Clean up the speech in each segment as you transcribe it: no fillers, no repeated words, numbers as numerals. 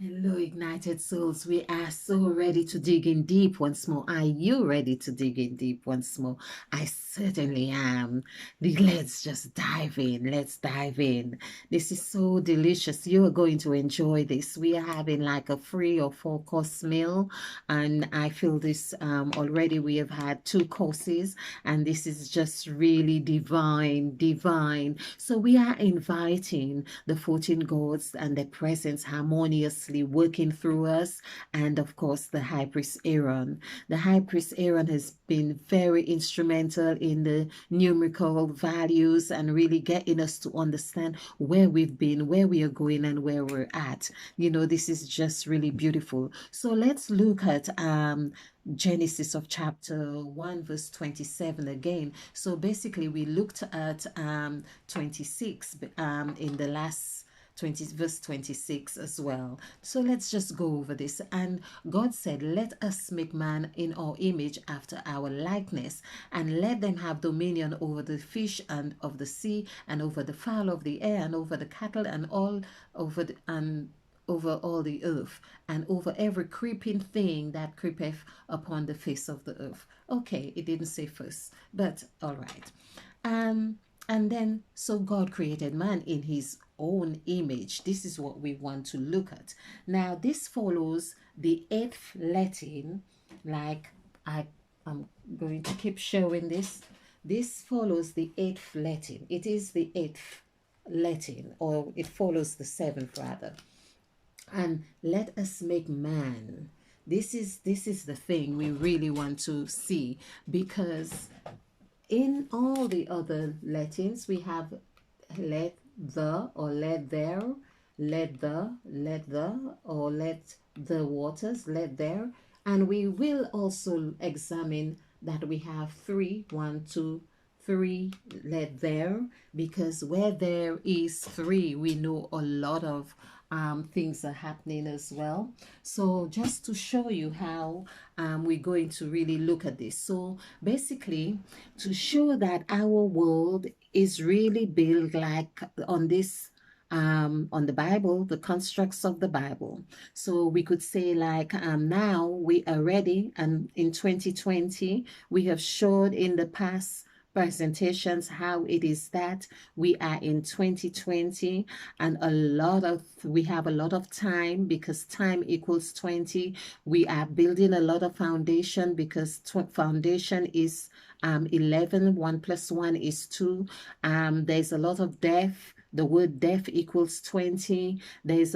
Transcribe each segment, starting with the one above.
Hello, Ignited Souls. We are so ready to dig in deep once more. Are you ready to dig in deep once more? I certainly am. Let's just dive in. Let's dive in. This is so delicious. You are going to enjoy this. We are having like a 3 or 4 course meal, and I feel this already. We have had 2 courses, and this is just really divine, divine. So we are inviting the 14 gods and their presence harmoniously working through us, and of course the high priest Aaron. The high priest Aaron has been very instrumental in the numerical values and really getting us to understand where we've been, where we are going, and where we're at. This is just really beautiful. So let's look at Genesis of chapter 1 verse 27 again. So basically we looked at 26 in the last 20 verse 26 as well. So let's just go over this. And God said, let us make man in our image after our likeness, and let them have dominion over the fish and of the sea, and over the fowl of the air, and over the cattle, and all over the and over all the earth, and over every creeping thing that creepeth upon the face of the earth. Okay, it didn't say first, but all right. Um, and then, so God created man in his own image. This is what we want to look at. Now, this follows the eighth Latin, like I'm going to keep showing this. This follows the eighth Latin. It is the eighth Latin, or it follows the seventh rather. And let us make man. This is the thing we really want to see, because in all the other Latins we have let the, or let there, let the, or let the waters, let there. And we will also examine that we have three, 1, 2, 3, let there, because where there is three, we know a lot of things are happening as well. So just to show you how we're going to really look at this. So basically, to show that our world is really built like on this on the Bible, the constructs of the Bible. So we could say like now we are ready, and in 2020 we have showed in the past presentations how it is that we are in 2020, and we have a lot of time, because time equals 20. We are building a lot of foundation, because foundation is 11. 1 plus 1 is 2. There's a lot of depth. The word deaf equals 20. There's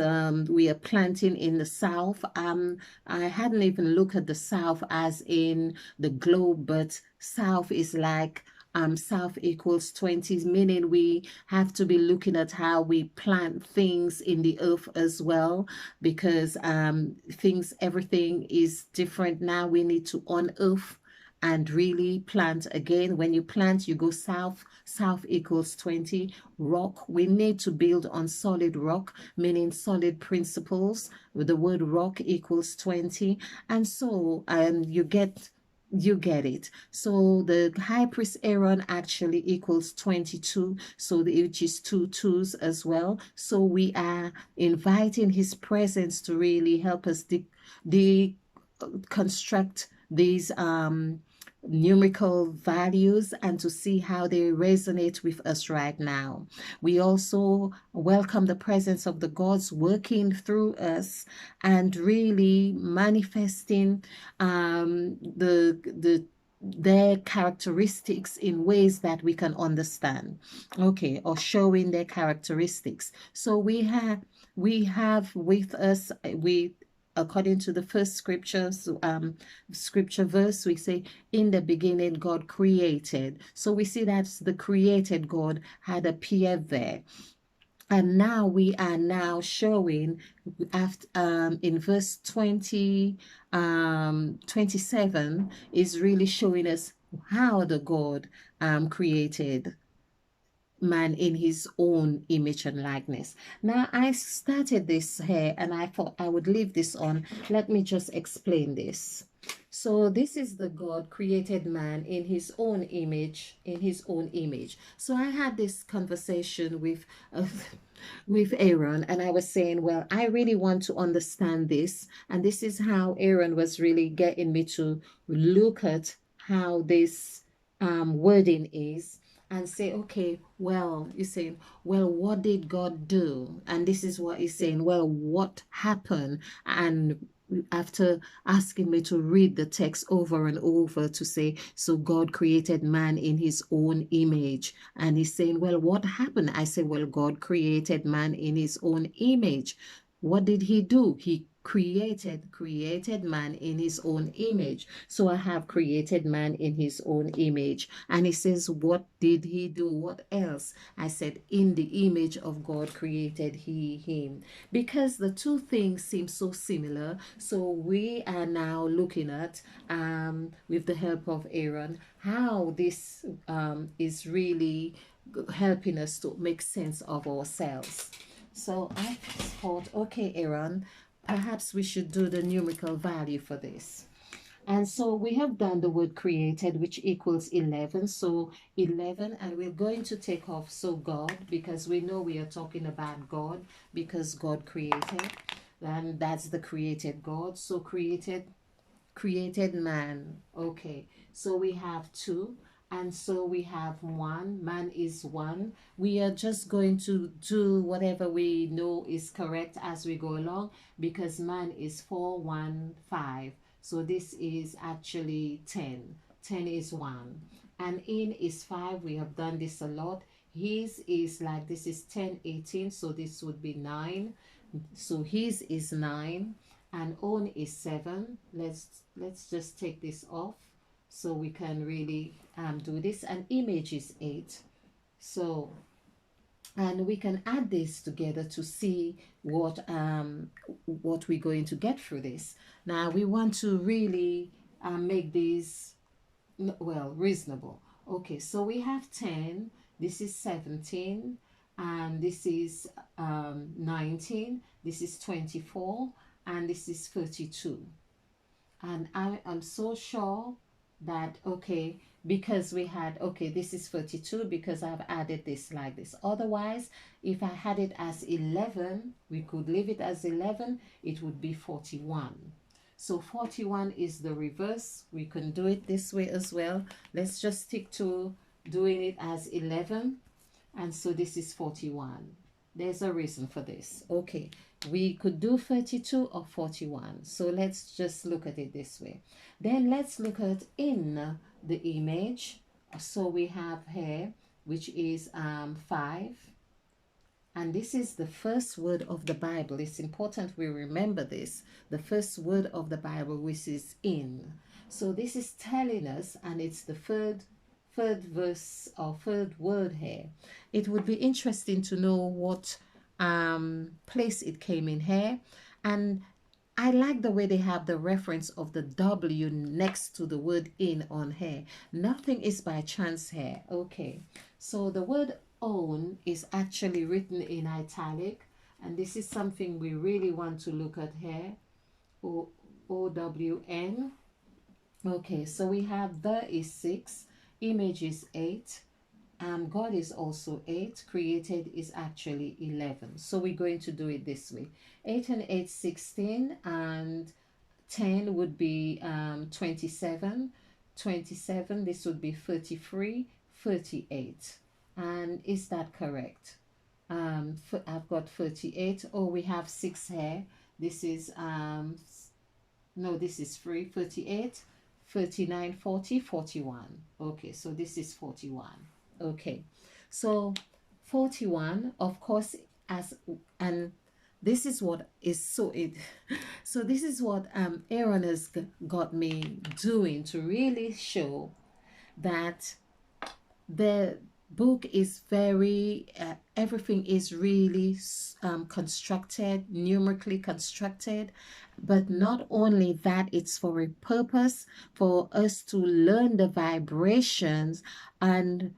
we are planting in the south. I hadn't even looked at the south as in the globe, but south is like south equals 20, meaning we have to be looking at how we plant things in the earth as well, because everything is different now. We need to unearth and really plant again. When you plant, you go south. South equals 20. Rock, we need to build on solid rock, meaning solid principles. With the word rock equals 20. And so you get it. So the high priest Aaron actually equals 22, so which is 2 2s as well. So we are inviting his presence to really help us construct these numerical values, and to see how they resonate with us right now. We also welcome the presence of the gods working through us and really manifesting their characteristics in ways that we can understand, okay, or showing their characteristics. So we have with us, according to the first scripture verse, we say, in the beginning God created. So we see that the created God had appeared there. And now we are now showing after in verse 27 is really showing us how the God created man in his own image and likeness. Now I started this here and I thought I would leave this on. Let me just explain this. So this is the God created man in his own image, in his own image. So I had this conversation with with Aaron, and I was saying, well, I really want to understand this. And this is how Aaron was really getting me to look at how this wording is and say, okay, well, you're saying, well, what did God do? And this is what he's saying, well, what happened? And after asking me to read the text over and over to say, so God created man in his own image. And he's saying, well, what happened? I say, well, God created man in his own image. What did he do? He created man in his own image. So I have created man in his own image. And he says, what did he do? What else? I said, in the image of God created he him. Because the two things seem so similar, so we are now looking at, with the help of Aaron, how this is really helping us to make sense of ourselves. So I thought, okay, Aaron, perhaps we should do the numerical value for this. And so we have done the word created, which equals 11. So 11, and we're going to take off so God, because we know we are talking about God, because God created, and that's the created God. So created man. Okay, so we have two, and so we have one. Man is one. We are just going to do whatever we know is correct as we go along, because man is 415. So this is actually 10. 10 is 1. And in is 5. We have done this a lot. His is like this is 10, 18. So this would be 9. So his is 9 and own is 7. Let's just take this off so we can really do this. And image is 8. So, and we can add this together to see what we're going to get through this. Now we want to really make these well reasonable. Okay, so we have 10. This is 17, and this is 19. This is 24, and this is 32. And I am so sure that, okay, because we had, okay, this is 32 because I've added this like this. Otherwise, if I had it as 11, we could leave it as 11, it would be 41. So 41 is the reverse. We can do it this way as well. Let's just stick to doing it as 11. And so this is 41. There's a reason for this. Okay, we could do 32 or 41. So let's just look at it this way. Then let's look at in the image. So we have here, which is 5. And this is the first word of the Bible. It's important we remember this. The first word of the Bible, which is in. So this is telling us, and it's the third verse or third word here. It would be interesting to know what place it came in here. And I like the way they have the reference of the W next to the word in on here. Nothing is by chance here. Okay, so the word own is actually written in italic, and this is something we really want to look at here. O-W-N. Okay, so we have the is 6, image is 8, God is also 8, created is actually 11. So we're going to do it this way. 8 and 8, 16, and 10 would be 27. 27, this would be 33, 38. And is that correct? I've got 38. Oh, we have 6 here. This is no, this is 3, 38, 39, 40, 41. Okay, so this is 41. Okay, so 41, of course, as and this is what is so it so this is what Aaron has got me doing to really show that the book is very everything is really constructed, numerically constructed, but not only that, it's for a purpose, for us to learn the vibrations and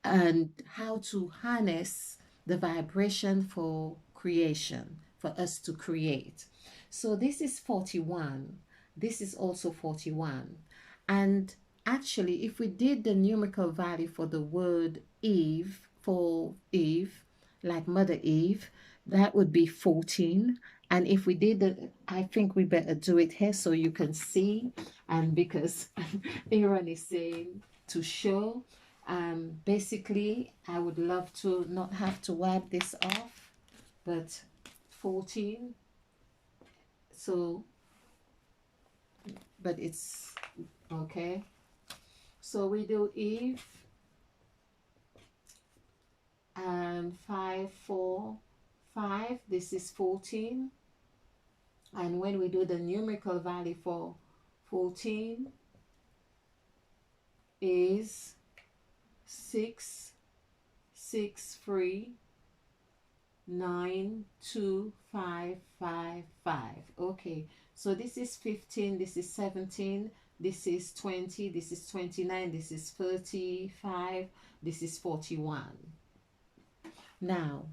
how to harness the vibration for creation, for us to create. So this is 41. This is also 41. And actually, if we did the numerical value for the word Eve, for Eve, like Mother Eve, that would be 14. And if we did the, I think we better do it here so you can see. And because Aaron is saying to show, basically, I would love to not have to wipe this off, but 14. So, but it's okay. So we do Eve, 5, 4, 5. This is 14. And when we do the numerical value for 14 is 6, 6, 3, 9, 2, 5, 5, 5. Okay, so this is 15, this is 17, this is 20, this is 29, this is 35, this is 41. Now,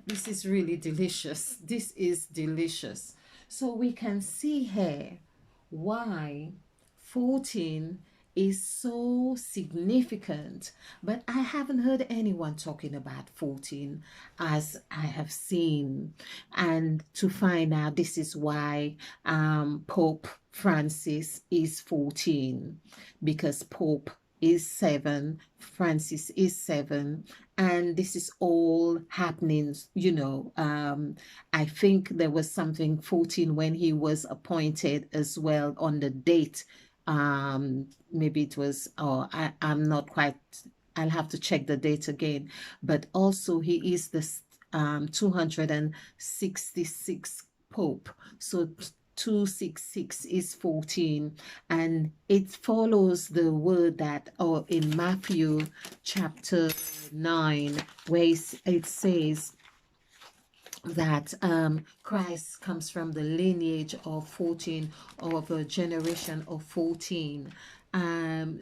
this is really delicious. This is delicious. So we can see here why 14 is so significant, but I haven't heard anyone talking about 14 as I have seen. And to find out, this is why Pope Francis is 14, because Pope is 7, Francis is 7, and this is all happening, I think there was something 14 when he was appointed as well on the date. Maybe it was, oh, I'm not quite, I'll have to check the date again, but also he is the 266 Pope. So 266 is 14, and it follows the word that, or in Matthew chapter 9, where it says that Christ comes from the lineage of 14, of a generation of 14.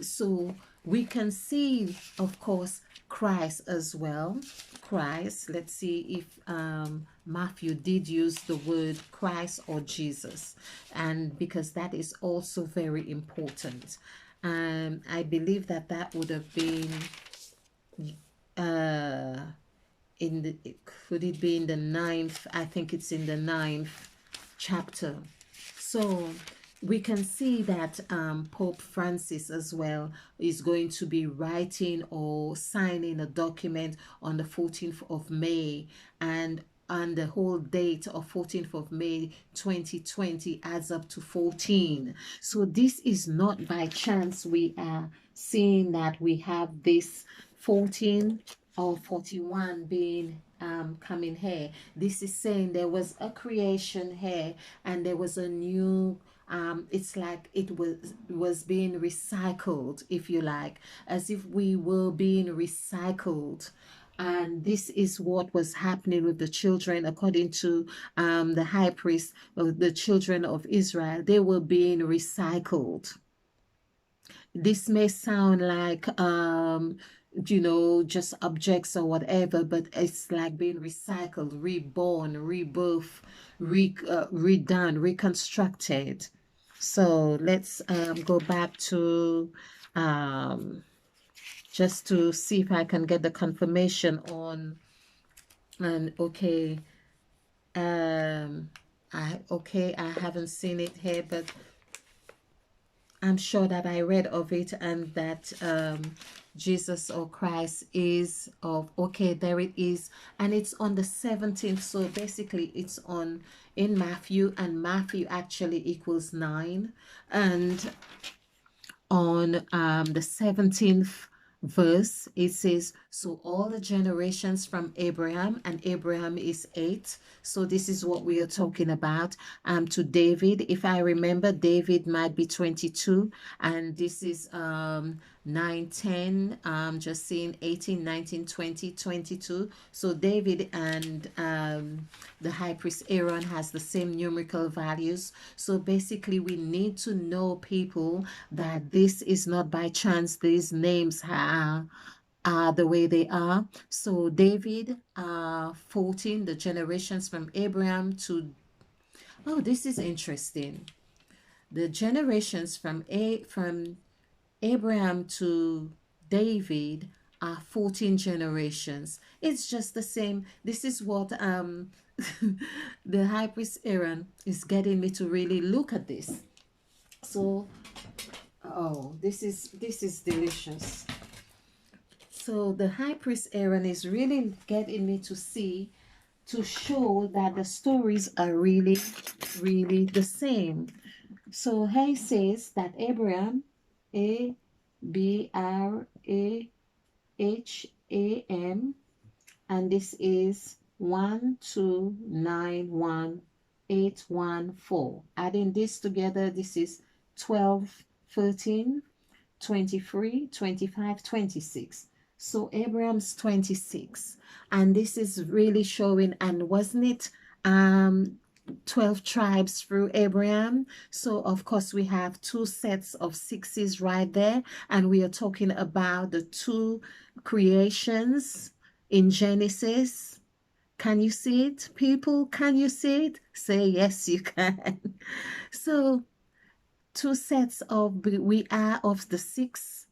So we can see, of course, Christ as well. Christ, let's see if Matthew did use the word Christ or Jesus, and because that is also very important. I believe that that would have been in the, could it be in the 9th? I think it's in the 9th chapter. So we can see that Pope Francis as well is going to be writing or signing a document on the 14th of May, and the whole date of 14th of May 2020 adds up to 14. So this is not by chance we are seeing that we have this 14 or 41 being coming here. This is saying there was a creation here, and there was a new it's like it was being recycled, if you like, as if we were being recycled. And this is what was happening with the children, according to the high priest of the children of Israel. They were being recycled. This may sound like just objects or whatever, but it's like being recycled, reborn, rebirth, redone, reconstructed. So let's go back to just to see if I can get the confirmation on. And okay, I haven't seen it here, but I'm sure that I read of it, and that Jesus or Christ is of, okay, there it is, and it's on the 17th. So basically it's on in Matthew, and Matthew actually equals 9, and on the 17th verse it says, so all the generations from Abraham, and Abraham is 8, so this is what we are talking about, to David. If I remember, David might be 22, and this is 9, 10, just seeing 18, 19, 20, 22. So David and the high priest Aaron has the same numerical values. So basically we need to know, people, that this is not by chance. These names are the way they are. So David, 14, the generations from Abraham to, oh, this is interesting. The generations from Abraham to David 14 generations. It's just the same. This is what the high priest Aaron is getting me to really look at this. So, oh, this is delicious. So the high priest Aaron is really getting me to see, to show that the stories are really, really the same. So he says that Abraham, Abraham, and this is 1291814. Adding this together, this is 12, 13, 23, 25, 26. So Abraham's 26. And this is really showing, and wasn't it 12 tribes through Abraham? So of course we have two sets of sixes right there, and we are talking about the two creations in Genesis. Can you see it, people? Can you see it? Say yes, you can. So two sets of, we are of the six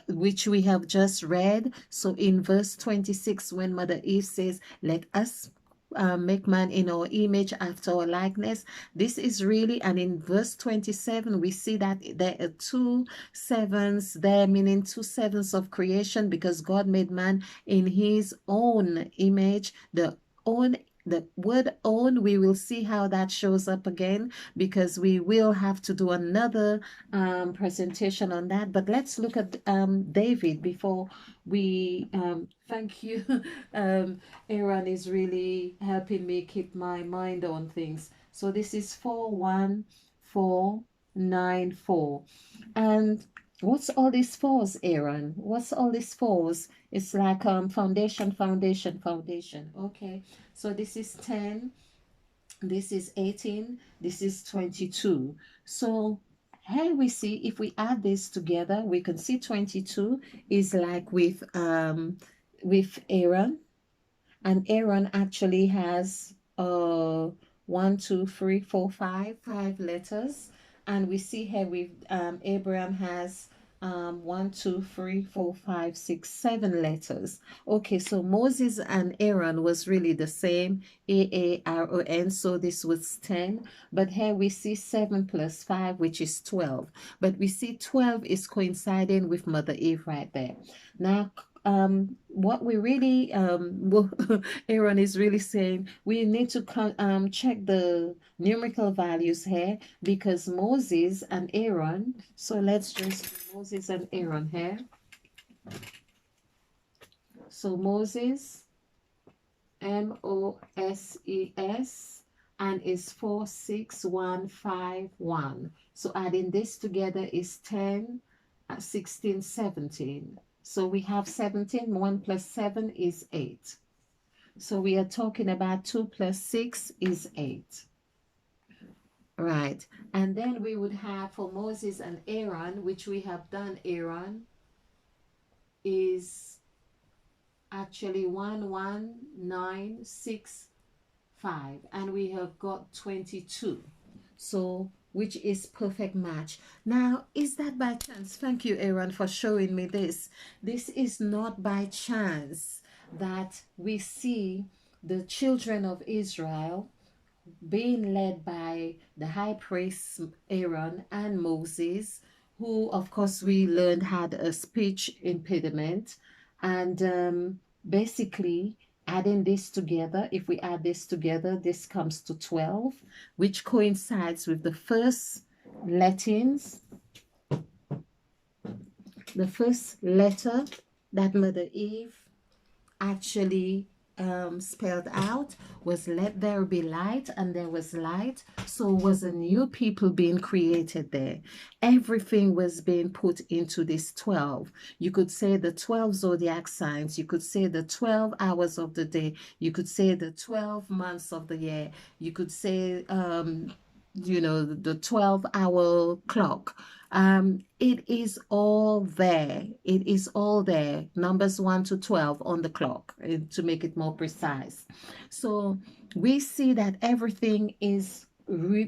which we have just read. So in verse 26, when Mother Eve says, let us make man in our image after our likeness, this is really, and in verse 27 we see that there are two sevens there, meaning two sevens of creation, because God made man in his own image. The word own, we will see how that shows up again, because we will have to do another presentation on that. But let's look at David before we thank you. Aaron is really helping me keep my mind on things. So this is 41494. And what's all these fours, Aaron? What's all these fours? It's like foundation, foundation, foundation. Okay. So this is 10, this is 18, this is 22. So here we see, if we add this together, we can see 22 is like with Aaron, and Aaron actually has 5 letters, and we see here with Abraham has 7 letters. Okay, so Moses and Aaron was really the same, Aaron, so this was 10, but here we see 7 plus 5, which is 12, but we see 12 is coinciding with Mother Eve right there. Now what we really Aaron is really saying, we need to check the numerical values here, because Moses and Aaron, so let's just do Moses and Aaron here. So Moses, Moses, and is 46151. So adding this together is 10, 16, 17. So we have 17, 1 plus 7 is 8. So we are talking about 2 plus 6 is 8. Right. And then we would have for Moses and Aaron, which we have done, Aaron is actually 11965, and we have got 22. So which is perfect match. Now, is that by chance? Thank you, Aaron, for showing me this. This is not by chance that we see the children of Israel being led by the high priest Aaron and Moses, who, of course, we learned had a speech impediment. And basically, adding this together, if we add this together, this comes to 12, which coincides with the first Latins, the first letter that Mother Eve actually spelled out was let there be light, and there was light. So was a new people being created there. Everything was being put into this 12. You could say the 12 zodiac signs, you could say the 12 hours of the day, you could say the 12 months of the year, you could say the 12-hour clock. It is all there. It is all there. Numbers 1 to 12 on the clock, to make it more precise. So we see that everything is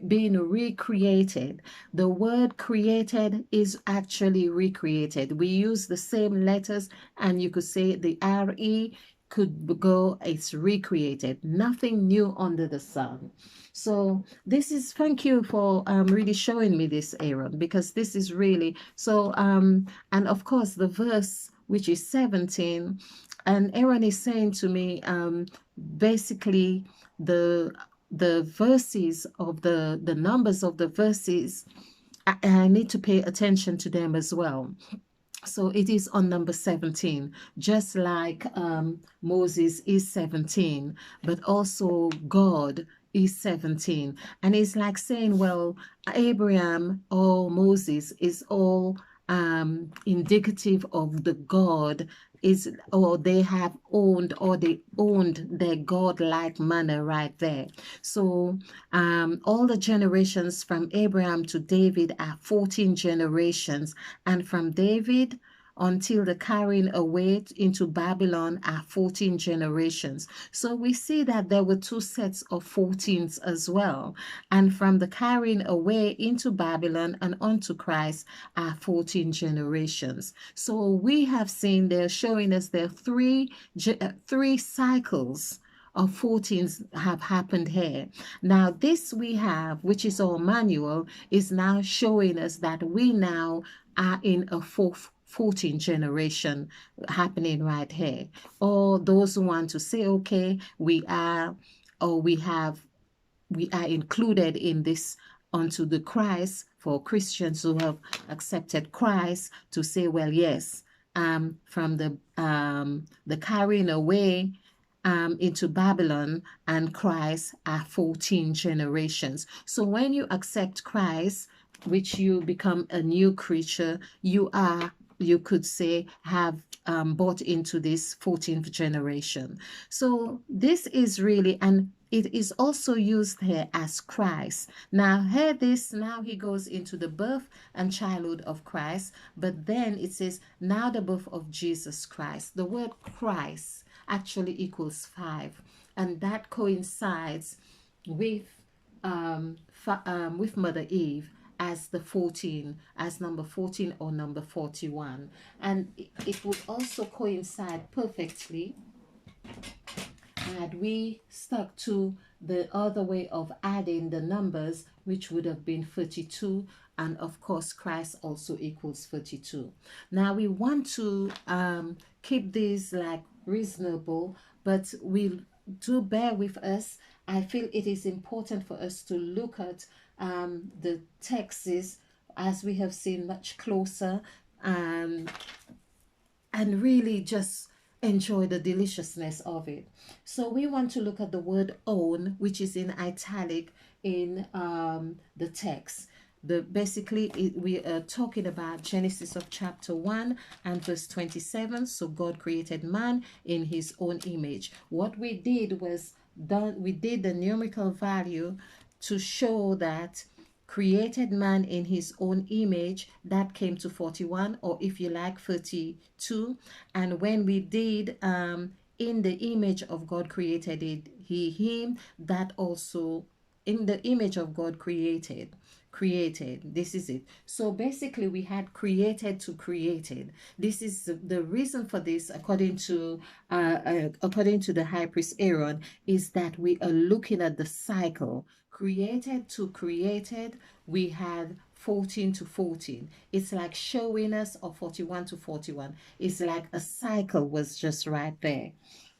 being recreated. The word created is actually recreated. We use the same letters, and you could say the re could go, it's recreated. Nothing new under the sun. So this is, thank you for really showing me this, Aaron, because this is really so. And of course the verse, which is 17, and Aaron is saying to me, basically the verses of the numbers of the verses, I need to pay attention to them as well. So it is on number 17, just like Moses is 17, but also God is 17. And it's like saying, well, Abraham or Moses is all indicative of the God is, or they have owned, or they owned their God-like manner right there. So all the generations from Abraham to David are 14 generations, and from David until the carrying away into Babylon are 14 generations. So we see that there were two sets of 14s as well. And from the carrying away into Babylon and onto Christ are 14 generations. So we have seen, they're showing us there are three cycles of 14s have happened here. Now this we have, which is our manual, is now showing us that we now are in a 14 generation happening right here. Or those who want to say, okay, we are, or we are included in this unto the Christ, for Christians who have accepted Christ, to say, well, yes, from the carrying away into Babylon and Christ are 14 generations. So when you accept Christ, which you become a new creature, you are, you could say, have bought into this 14th generation. So this is really, and it is also used here as Christ. Now here this, now he goes into the birth and childhood of Christ, but then it says now the birth of Jesus Christ. The word Christ actually equals 5, and that coincides with Mother Eve as the 14, as number 14 or number 41, and it would also coincide perfectly had we stuck to the other way of adding the numbers, which would have been 32, and of course Christ also equals 32. Now we want to keep these like reasonable, but we do bear with us. I feel it is important for us to look at the texts, as we have seen, much closer, um, and really just enjoy the deliciousness of it. So we want to look at the word own, which is in italic in the text. We are talking about Genesis of chapter 1 and verse 27. So God created man in his own image. What we did was we did the numerical value to show that created man in his own image, that came to 41, or if you like 32. And when we did in the image of God created it he him, that also in the image of God created, this is it. So basically we had created to created. This is the reason for this, according to the high priest Aaron, is that we are looking at the cycle. Created to created, we had 14 to 14. It's like showing us, or 41 to 41. It's like a cycle was just right there.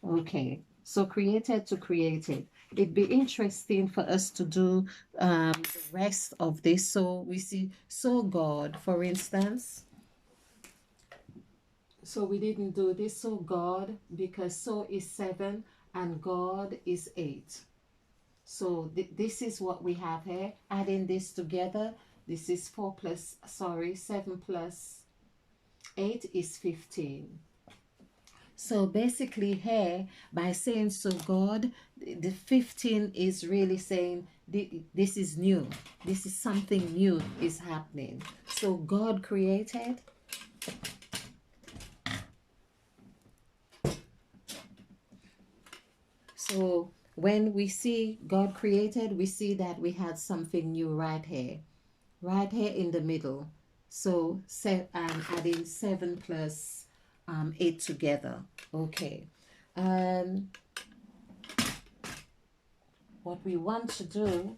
Okay, so created to created. It'd be interesting for us to do the rest of this. So we see, so God, for instance. So we didn't do this. So God, because so is 7 and God is 8. So this is what we have here. Adding this together, this is 7 plus 8 is 15. So basically here, by saying so God, the 15 is really saying this is new. This is something new is happening. So God created. So when we see God created, we see that we had something new right here in the middle. So adding 7 plus 8 together. Okay. Um, what we want to do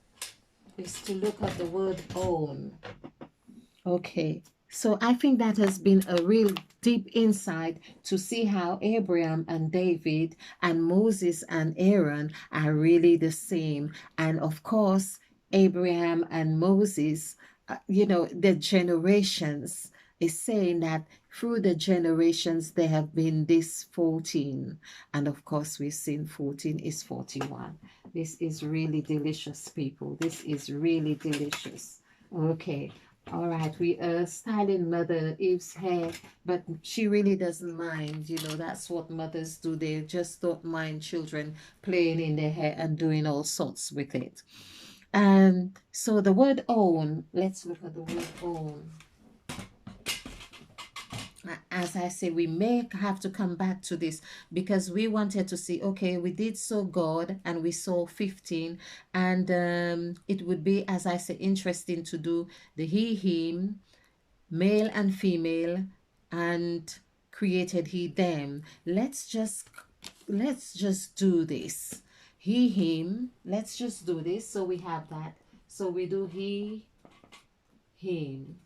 is to look at the word own. Okay, so I think that has been a real deep insight to see how Abraham and David and Moses and Aaron are really the same. And of course, Abraham and Moses, the generations is saying that through the generations there have been this 14. And of course, we've seen 14 is 41. This is really delicious, people. This is really delicious. Okay. All right, we are styling Mother Eve's hair, but she really doesn't mind. That's what mothers do. They just don't mind children playing in their hair and doing all sorts with it. And so the word own, let's look at the word own. As I say, we may have to come back to this because we wanted to see, okay, we did saw God and we saw 15, and it would be, as I say, interesting to do the he, him, male and female, and created he them. Let's just do this. He, him. Let's just do this. So we have that. So we do he, him,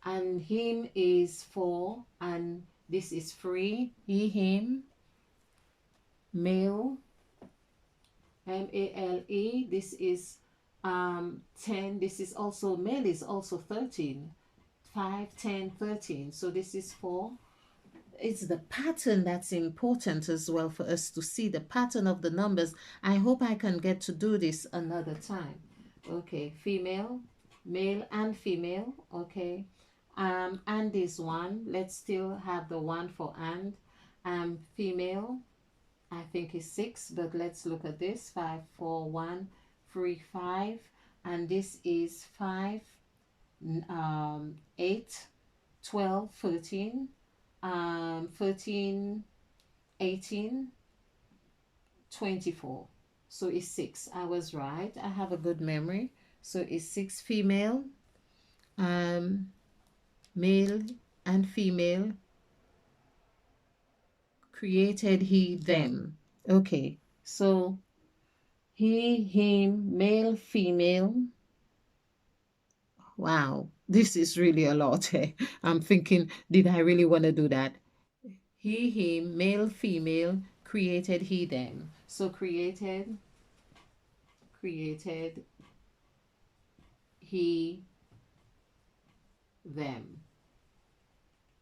and him is 4, and this is 3. He, him, male, male. This is 10. This is also male is also 13. 5, 10, 13. So this is 4. It's the pattern that's important as well for us to see the pattern of the numbers. I hope I can get to do this another time. Okay, female, male and female. Okay, and this one, let's still have the one for and. Female, I think is 6, but let's look at this. 5, 4, 1, 3, 5, and this is 5, 8, 12, 13, 13, 18, 24. So it's 6. I was right. I have a good memory. So it's 6 female, um, male and female, created he them. Okay. So he, him, male, female. Wow. This is really a lot. I'm thinking, did I really want to do that? He, him, male, female, created he them. So created he them.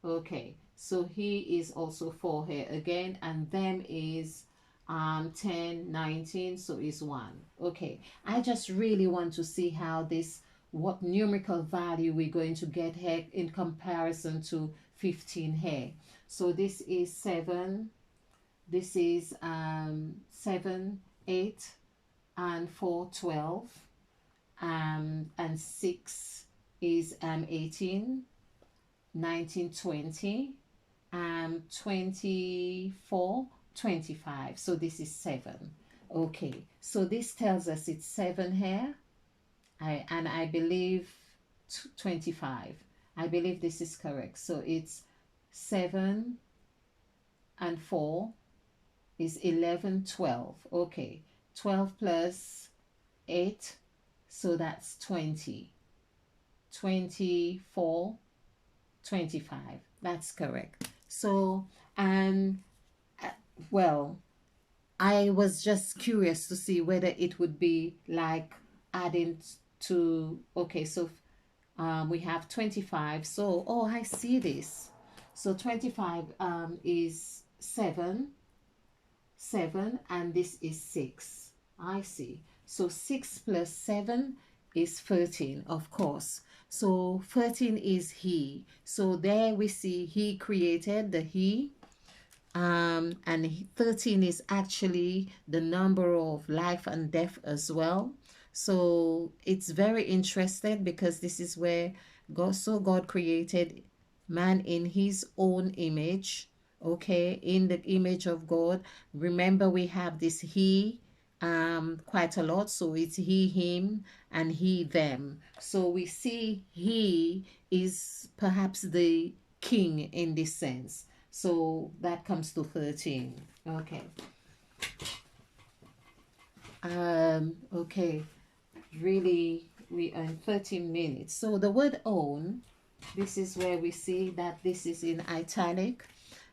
Okay, so he is also 4 here again, and them is 10, 19, so is 1. Okay, I just really want to see how this, what numerical value we're going to get here in comparison to 15 here. So this is 7, this is 7, 8, and 4, 12, and 6 is 18, 19, 20, 24, 25. So this is 7. Okay, so this tells us it's 7 here. I believe 25. I believe this is correct. So it's 7 and 4 is 11, 12. Okay, 12 plus 8, so that's 20. 24, 25. That's correct. So, well, I was just curious to see whether it would be like adding to, okay, so we have 25. So, oh, I see this. So 25 is 7, and this is 6. I see. So 6 plus 7 is 13, of course. So 13 is he. So there we see he created the he. And 13 is actually the number of life and death as well. So it's very interesting because this is where God created man in his own image. okay, in the image of God. Remember, we have this he quite a lot, so it's he, him, and he, them. So we see he is perhaps the king in this sense. So that comes to 13. Okay. Okay, really, we are in 13 minutes. So the word own, this is where we see that this is in italic,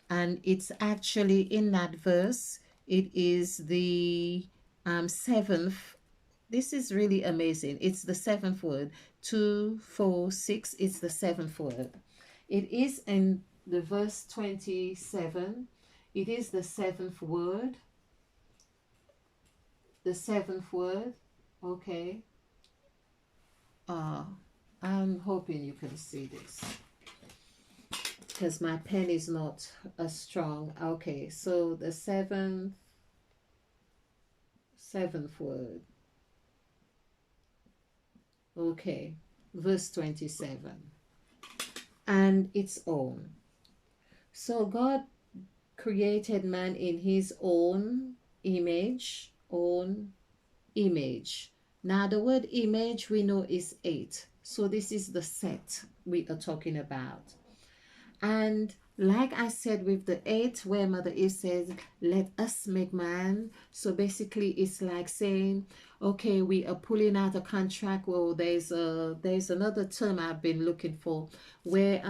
and it's actually in that verse. It is the seventh. This is really amazing. It's the seventh word. 2, 4, 6. It's the seventh word. It is in the verse 27. It is the seventh word. The seventh word. Okay. Uh, I'm hoping you can see this because my pen is not as strong. Okay, so the seventh word. Okay, verse 27. And its own. So God created man in his own image, own image. Now the word image we know is 8. So this is the set we are talking about. And like I said with the 8, where Mother Eve says, let us make man. So basically it's like saying, okay, we are pulling out a contract. Well, there's another term I've been looking for where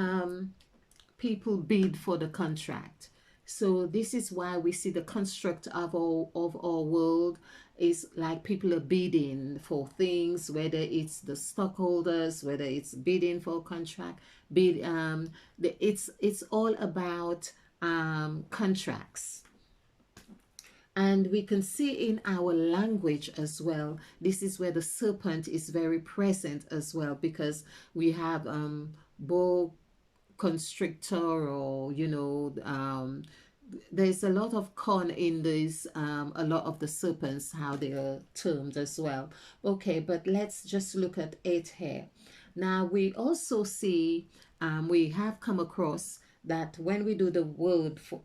people bid for the contract. So this is why we see the construct of our world is like people are bidding for things, whether it's the stockholders, whether it's bidding for a contract, it's all about contracts. And we can see in our language as well, this is where the serpent is very present as well, because we have boa constrictor, or there's a lot of con in this, a lot of the serpents, how they are termed as well. Okay, but let's just look at 8 here. Now we also see, we have come across that when we do the word for,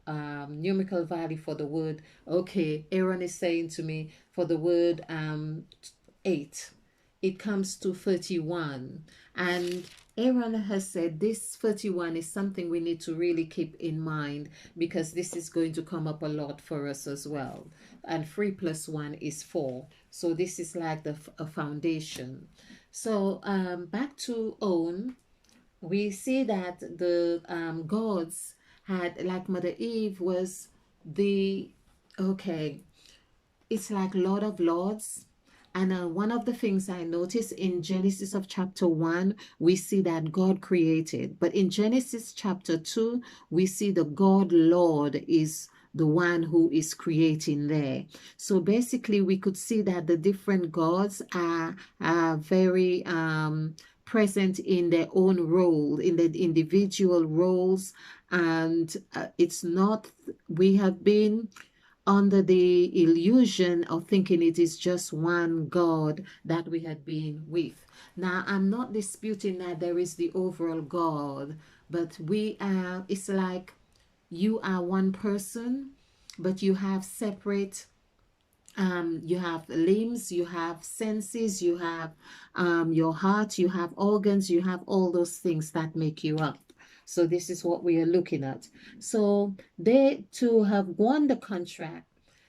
numerical value for the word, okay, Aaron is saying to me for the word 8, it comes to 31. And Aaron has said this 31 is something we need to really keep in mind, because this is going to come up a lot for us as well. And 3 plus 1 is 4. So this is like a foundation. So back to own, we see that the gods had, like Mother Eve was the, okay, it's like Lord of Lords. And one of the things I noticed in Genesis of chapter 1, we see that God created. But in Genesis chapter 2, we see the God Lord is the one who is creating there. So basically, we could see that the different gods are very present in their own role, in the individual roles. And it's not, we have been under the illusion of thinking it is just one God that we had been with. Now, I'm not disputing that there is the overall God, but we are, it's like you are one person, but you have separate, you have limbs, you have senses, you have your heart, you have organs, you have all those things that make you up. So this is what we are looking at. So they, to have won the contract,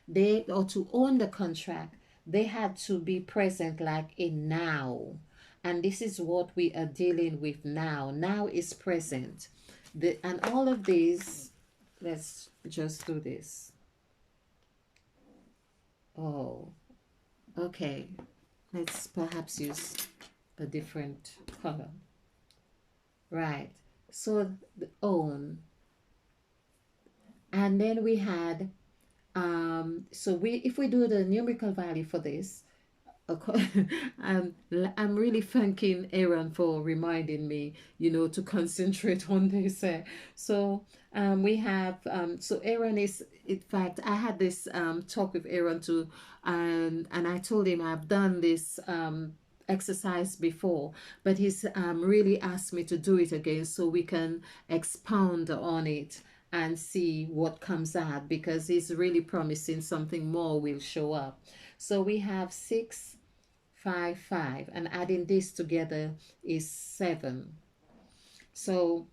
they, or to own the contract, they had to be present like in now. And this is what we are dealing with now. Now is present. And all of these, let's just do this. Oh, okay. Let's perhaps use a different color. Right. So the own. And then we had, so we, if we do the numerical value for this, I'm really thanking Aaron for reminding me, to concentrate on this. So we have, so Aaron is, in fact, I had this talk with Aaron too, and I told him I've done this exercise before, but he's really asked me to do it again so we can expound on it. and see what comes out, because he's really promising something more will show up. So we have 655, and adding this together is 7. So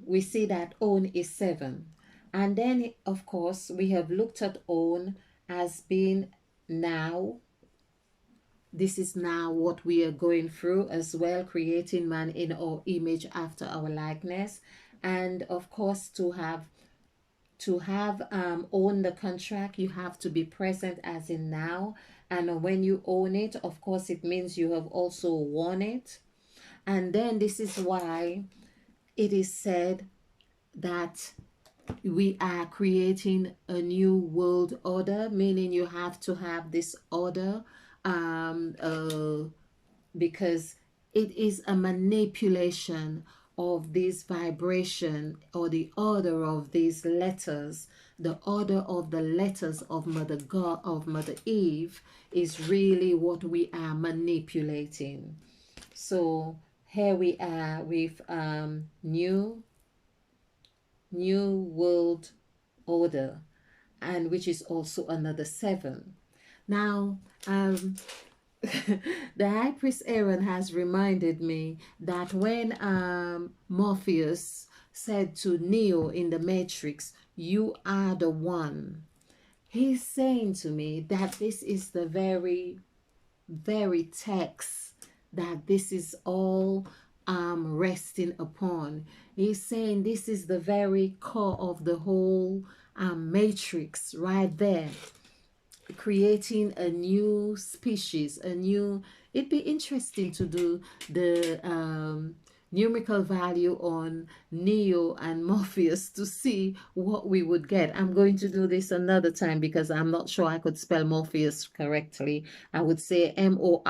we see that own is 7. And then, of course, we have looked at own as being now. This is now what we are going through as well, creating man in our image after our likeness. And of course, to have own the contract, you have to be present as in now. And when you own it, of course, it means you have also won it. And then this is why it is said that we are creating a new world order, meaning you have to have this order, um, uh, because it is a manipulation of this vibration, or the order of these letters. The order of the letters of Mother God, of Mother Eve, is really what we are manipulating. So here we are with new world order, and which is also another 7. Now, the high priest Aaron has reminded me that when Morpheus said to Neo in the Matrix, "You are the one," he's saying to me that this is the very text that this is all resting upon. He's saying this is the very core of the whole matrix right there, creating a new species, a new. It'd be interesting to do the numerical value on Neo and Morpheus to see what we would get. I'm going to do this another time because I'm not sure I could spell Morpheus correctly. I would say Morpheus,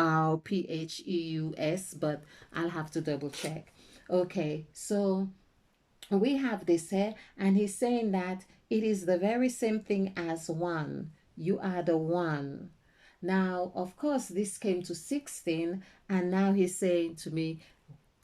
but I'll have to double check. Okay, so we have this here, and he's saying that it is the very same thing as one. You are the one. Now, of course, this came to 16, and now he's saying to me,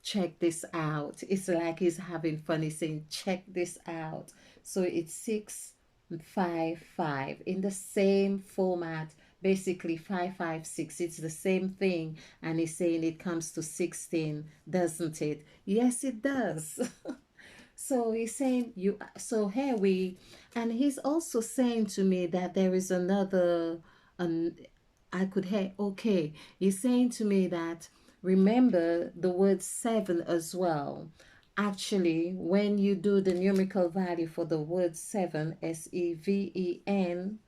check this out. It's like he's having fun. He's saying, check this out. So it's 655 in the same format, basically 556. It's the same thing. And he's saying it comes to 16, doesn't it? Yes, it does. So he's saying you, so here we, and he's also saying to me that there is another, I could hear, okay, he's saying to me that remember the word 7 as well. Actually, when you do the numerical value for the word 7, Seven,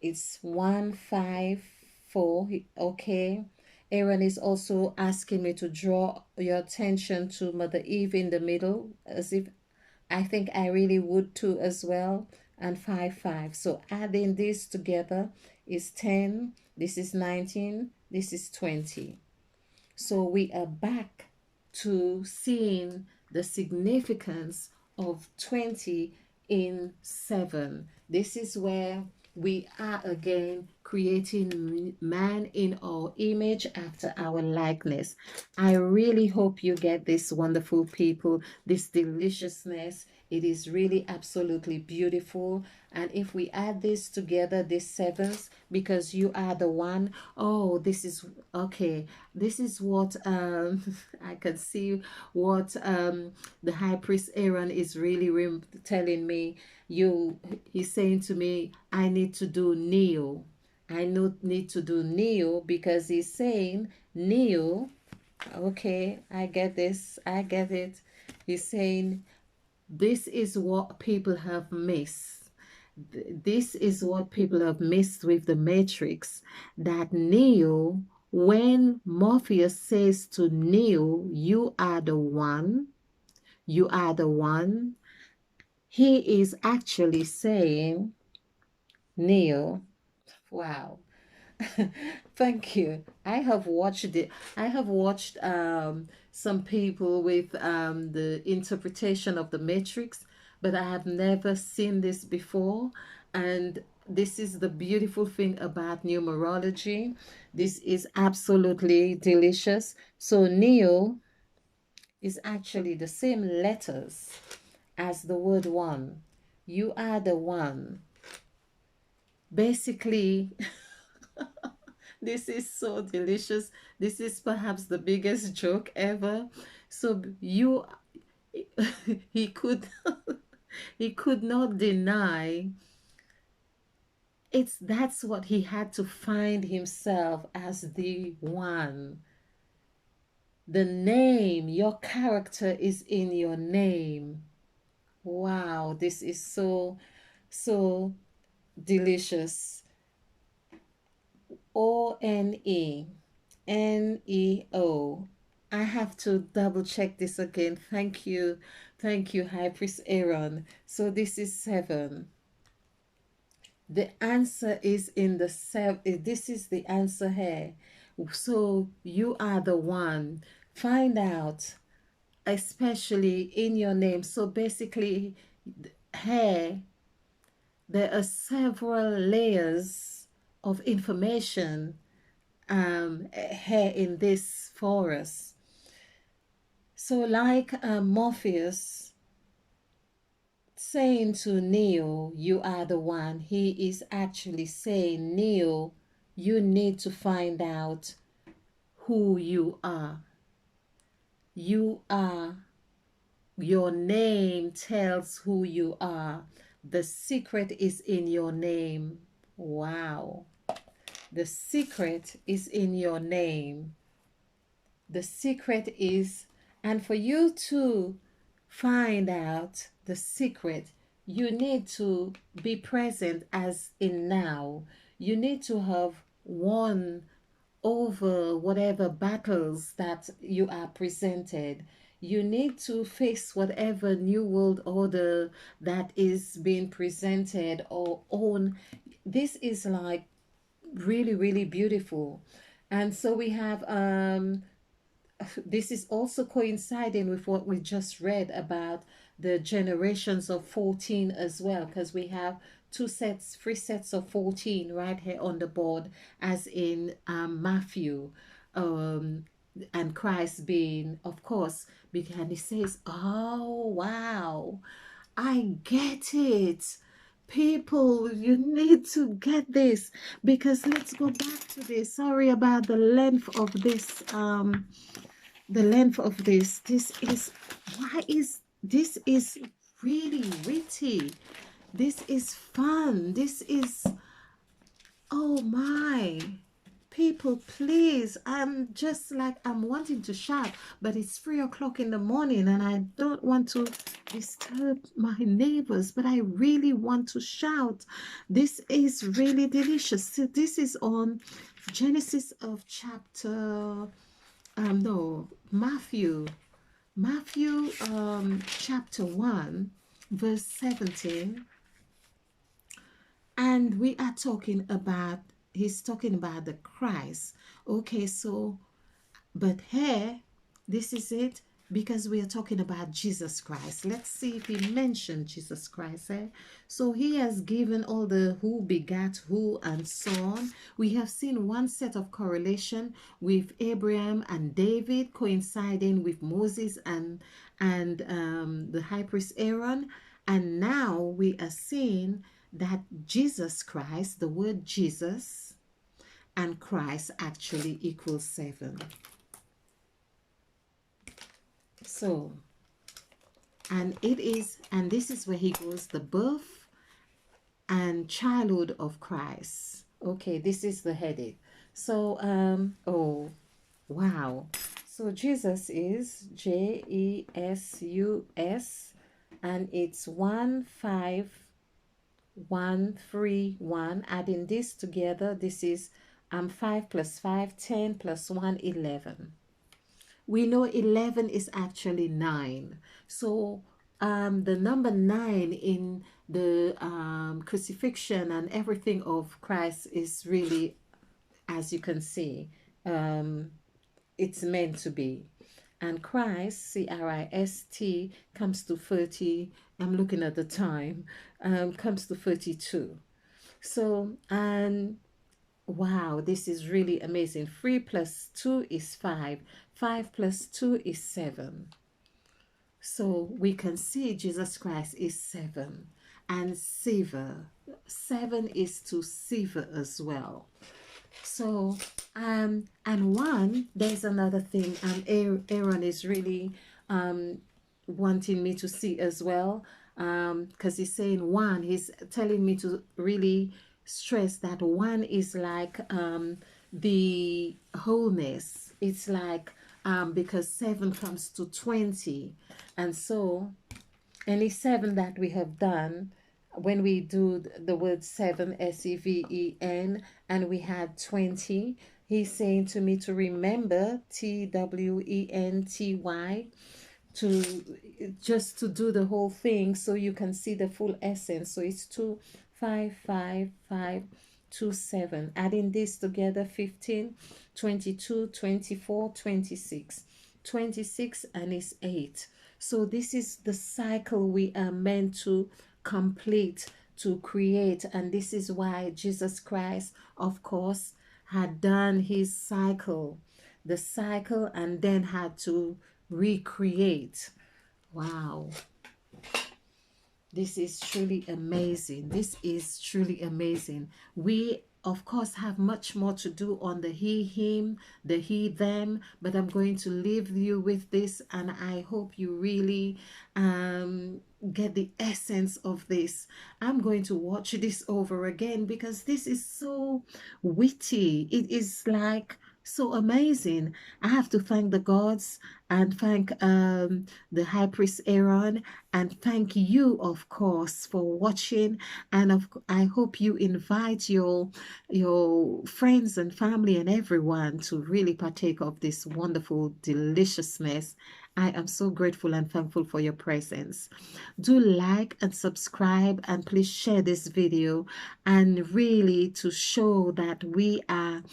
it's 154. Okay. Aaron is also asking me to draw your attention to Mother Eve in the middle, as if I think I really would too as well. And 5, 5. So adding this together is 10. This is 19. This is 20. So we are back to seeing the significance of 20 in 7. This is where we are again creating man in our image after our likeness. I really hope you get this, wonderful people, this deliciousness. It is really absolutely beautiful. And if we add this together, this 7s, because you are the one, oh, this is okay. This is what I can see what the high priest Aaron is really telling me. He's saying to me, I need to do Neo. I need to do Neo because he's saying Neo. Okay, I get this. I get it. He's saying this is what people have missed. This is what people have missed with the Matrix. That Neo, when Morpheus says to Neo, you are the one, you are the one, he is actually saying, Neo, wow. Thank you. I have watched it. I have watched some people with the interpretation of the Matrix, but I have never seen this before. And this is the beautiful thing about numerology. This is absolutely delicious. So Neo is actually the same letters as the word one. You are the one. Basically, this is so delicious. This is perhaps the biggest joke ever. So you, he could, he could not deny that's what he had to find himself as the one. The name, your character is in your name. Wow, this is so delicious. Oneneo. I have to double check this again. Thank you. Thank you, High Priest Aaron. So this is 7. The answer is in the 7. This is the answer here. So you are the one. Find out, especially in your name. So basically, here, there are several layers of information here in this for us. So like Morpheus saying to Neo, you are the one, he is actually saying, Neo, you need to find out who you are. You are, your name tells who you are. The secret is in your name. Wow. The secret is in your name. The secret is, and for you to find out the secret, you need to be present as in now. You need to have won over whatever battles that you are presented. You need to face whatever new world order that is being presented or own. This is like really, really beautiful. And so we have this is also coinciding with what we just read about the generations of 14 as well, because we have 3 sets of 14 right here on the board, as in Matthew, um, and Christ being, of course, because he says, oh, wow, I get it. People, you need to get this, because let's go back to this. Sorry about the length of this this is, why is this is really witty, this is fun, this is, oh my, people, please, I'm just like, I'm wanting to shout, but it's 3 o'clock in the morning and I don't want to disturb my neighbors, but I really want to shout. This is really delicious. So this is on Genesis of chapter no, Matthew chapter 1 verse 17, and we are talking about, he's talking about the Christ. Okay, so but here, this is it, because we are talking about Jesus Christ. Let's see if he mentioned Jesus Christ. So he has given all the who begat who and so on. We have seen one set of correlation with Abraham and David coinciding with Moses and the high priest Aaron. And now we are seeing that Jesus Christ, the word Jesus and Christ actually equals 7. So, and it is, and this is where he goes, the birth and childhood of Christ. Okay, this is the heading. So, oh, wow. So Jesus is Jesus, and it's 15131. Adding this together, this is 5 plus 5, 10 plus 1, 11. We know 11 is actually 9. So the number 9 in the crucifixion and everything of Christ is really, as you can see, it's meant to be. And Christ, Christ, comes to 30. I'm looking at the time. Comes to 32. So, and wow, this is really amazing. 3 plus 2 is 5. 5 plus 2 is 7. So we can see Jesus Christ is seven, and Siva. Seven is to Siva as well. So, and one, there's another thing, Aaron is really wanting me to see as well, because he's saying one, he's telling me to really stress that one is like the wholeness. It's like because seven comes to 20, and so any seven that we have done, when we do the word seven, seven, and we had 20, he's saying to me to remember twenty, to just to do the whole thing so you can see the full essence. So it's 2 5 5 5 2 7, adding this together: 15, 22, 24, 26, 26, and it's 8. So this is the cycle we are meant to complete, to create. And this is why Jesus Christ, of course, had done his cycle, the cycle, and then had to recreate. Wow. This is truly amazing. This is truly amazing. We, of course, have much more to do on the he, him, the he, them, but I'm going to leave you with this, and I hope you really get the essence of this. I'm going to watch this over again because this is so witty. It is like so amazing. I have to thank the gods and thank the high priest Aaron, and thank you, of course, for watching. And I hope you invite your friends and family and everyone to really partake of this wonderful deliciousness. I am so grateful and thankful for your presence. Do like and subscribe, and please share this video, and really to show that we are,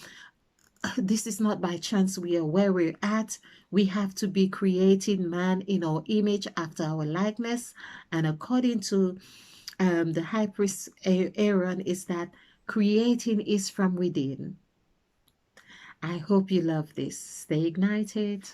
this is not by chance we are where we're at. We have to be creating man in our image after our likeness. And according to the high priest Aaron, is that creating is from within. I hope you love this. Stay ignited.